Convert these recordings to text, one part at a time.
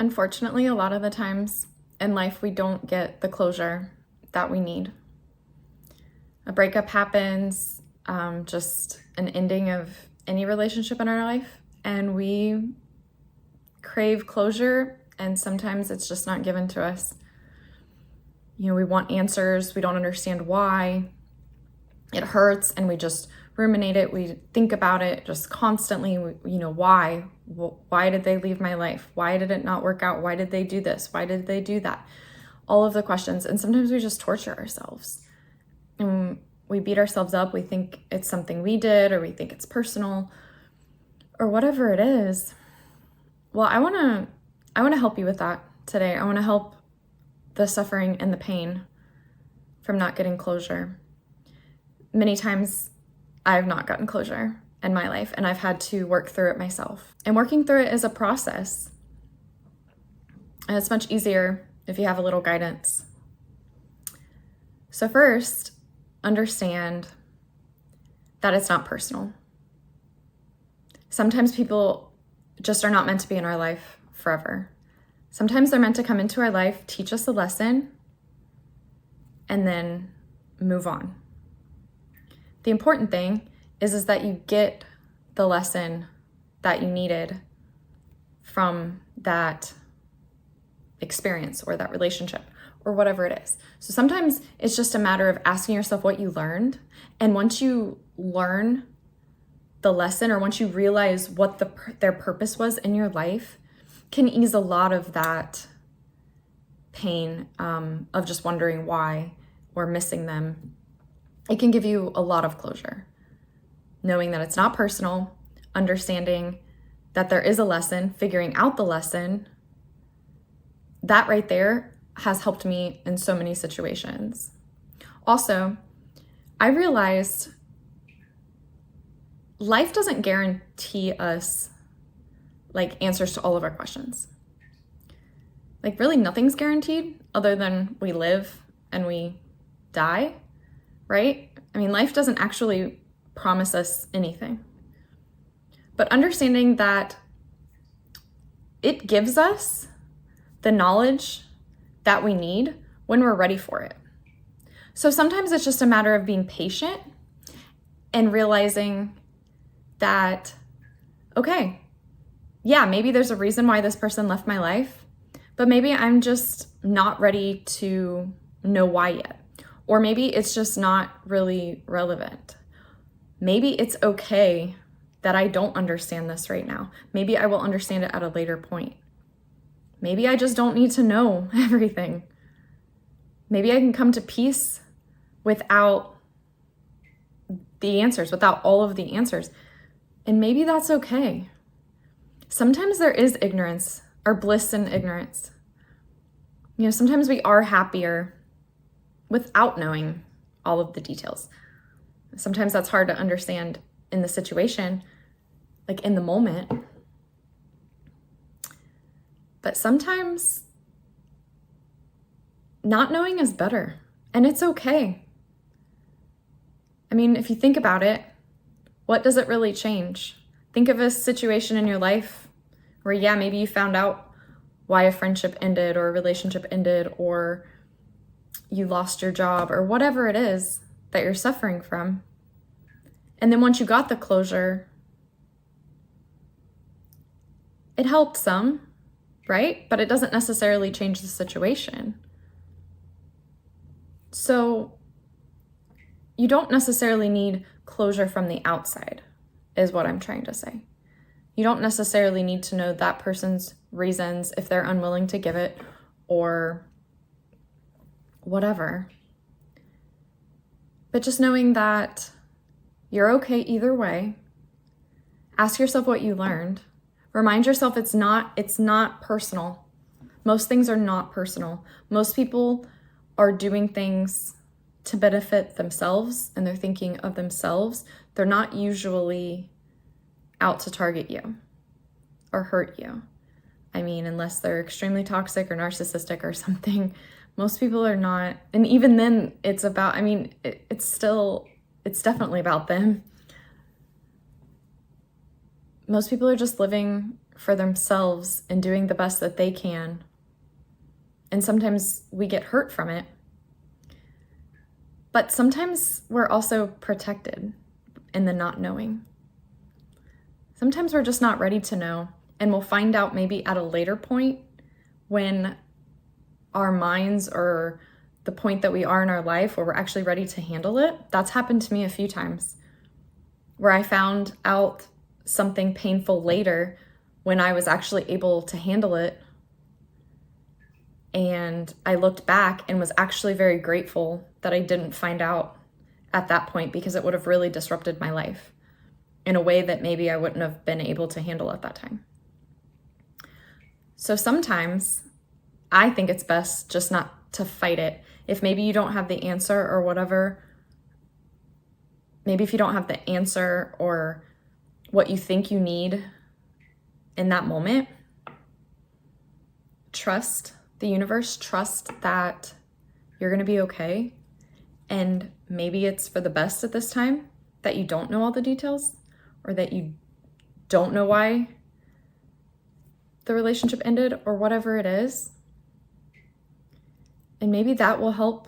Unfortunately, a lot of the times in life, we don't get the closure that we need. A breakup happens, just an ending of any relationship in our life, and we crave closure, and sometimes it's just not given to us. We want answers, we don't understand why. It hurts, and we just ruminate it, we think about it just constantly. Why? Why did they leave my life? Why did it not work out? Why did they do this? Why did they do that? All of the questions. And sometimes we just torture ourselves. And we beat ourselves up. We think it's something we did, or we think it's personal, or whatever it is. Well, I want to help you with that today. I want to help the suffering and the pain from not getting closure. Many times I've not gotten closure in my life, and I've had to work through it myself. And working through it is a process. And it's much easier if you have a little guidance. So first, understand that it's not personal. Sometimes people just are not meant to be in our life forever. Sometimes they're meant to come into our life, teach us a lesson, and then move on. The important thing is that you get the lesson that you needed from that experience or that relationship or whatever it is. So sometimes it's just a matter of asking yourself what you learned. And once you learn the lesson, or once you realize what their purpose was in your life, can ease a lot of that pain of just wondering why or missing them. It can give you a lot of closure, knowing that it's not personal, understanding that there is a lesson, figuring out the lesson. That right there has helped me in so many situations. Also, I realized life doesn't guarantee us answers to all of our questions. Really nothing's guaranteed other than we live and we die, right? Life doesn't actually promise us anything. But understanding that it gives us the knowledge that we need when we're ready for it. So sometimes it's just a matter of being patient and realizing that, okay, yeah, maybe there's a reason why this person left my life, but maybe I'm just not ready to know why yet. Or maybe it's just not really relevant. Maybe it's okay that I don't understand this right now. Maybe I will understand it at a later point. Maybe I just don't need to know everything. Maybe I can come to peace without the answers, without all of the answers. And maybe that's okay. Sometimes there is ignorance or bliss in ignorance. Sometimes we are happier without knowing all of the details. Sometimes that's hard to understand in the situation, in the moment. But sometimes not knowing is better, and it's okay. If you think about it, what does it really change? Think of a situation in your life where, yeah, maybe you found out why a friendship ended or a relationship ended, or you lost your job, or whatever it is that you're suffering from. And then once you got the closure, it helped some, right? But it doesn't necessarily change the situation. So you don't necessarily need closure from the outside, is what I'm trying to say. You don't necessarily need to know that person's reasons if they're unwilling to give it, or whatever. But just knowing that you're okay either way. Ask yourself what you learned. Remind yourself it's not personal. Most things are not personal. Most people are doing things to benefit themselves, and they're thinking of themselves. They're not usually out to target you or hurt you. Unless they're extremely toxic or narcissistic or something. Most people are not, and even then it's about, it's definitely about them. Most people are just living for themselves and doing the best that they can. And sometimes we get hurt from it. But sometimes we're also protected in the not knowing. Sometimes we're just not ready to know, and we'll find out maybe at a later point when our minds or the point that we are in our life where we're actually ready to handle it. That's happened to me a few times, where I found out something painful later when I was actually able to handle it. And I looked back and was actually very grateful that I didn't find out at that point, because it would have really disrupted my life in a way that maybe I wouldn't have been able to handle at that time. So sometimes I think it's best just not to fight it. If maybe you don't have the answer or whatever, maybe if you don't have the answer or what you think you need in that moment, trust the universe, trust that you're going to be okay. And maybe it's for the best at this time that you don't know all the details, or that you don't know why the relationship ended, or whatever it is. And maybe that will help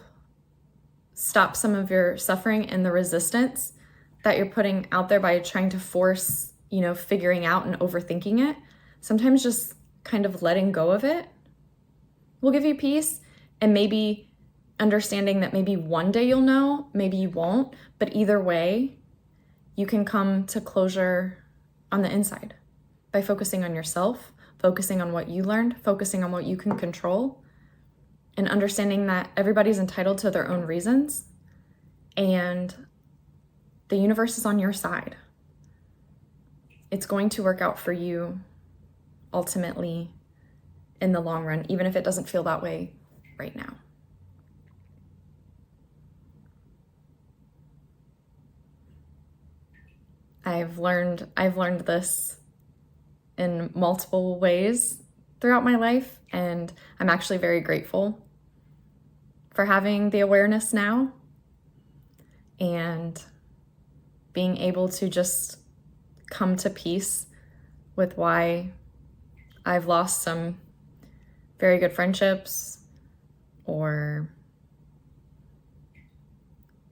stop some of your suffering and the resistance that you're putting out there by trying to force, figuring out and overthinking it. Sometimes just kind of letting go of it will give you peace, and maybe understanding that maybe one day you'll know, maybe you won't, but either way, you can come to closure on the inside by focusing on yourself, focusing on what you learned, focusing on what you can control, and understanding that everybody's entitled to their own reasons, and the universe is on your side. It's going to work out for you ultimately in the long run, even if it doesn't feel that way right now. I've learned this in multiple ways throughout my life, and I'm actually very grateful for having the awareness now and being able to just come to peace with why I've lost some very good friendships or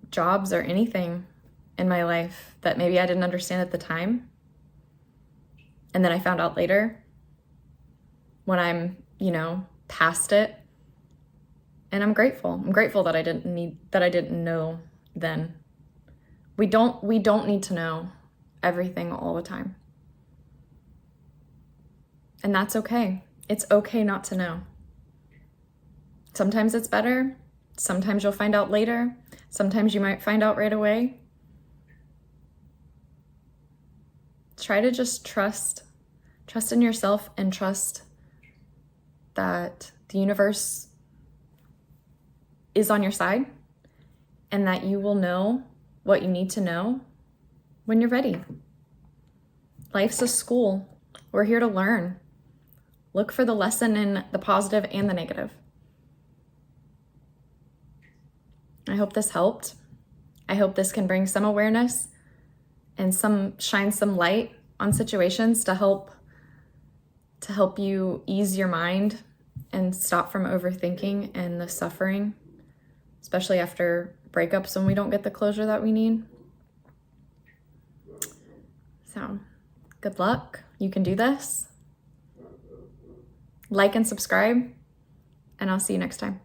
jobs or anything in my life that maybe I didn't understand at the time. And then I found out later when I'm, past it. And I'm grateful. I'm grateful that I didn't know then. We don't need to know everything all the time. And that's okay. It's okay not to know. Sometimes it's better. Sometimes you'll find out later. Sometimes you might find out right away. Try to just trust in yourself, and trust that the universe is on your side, and that you will know what you need to know when you're ready. Life's a school. We're here to learn. Look for the lesson in the positive and the negative. I hope this helped. I hope this can bring some awareness and shine some light on situations to help you ease your mind and stop from overthinking and the suffering, especially after breakups when we don't get the closure that we need. So, good luck. You can do this. Like and subscribe, and I'll see you next time.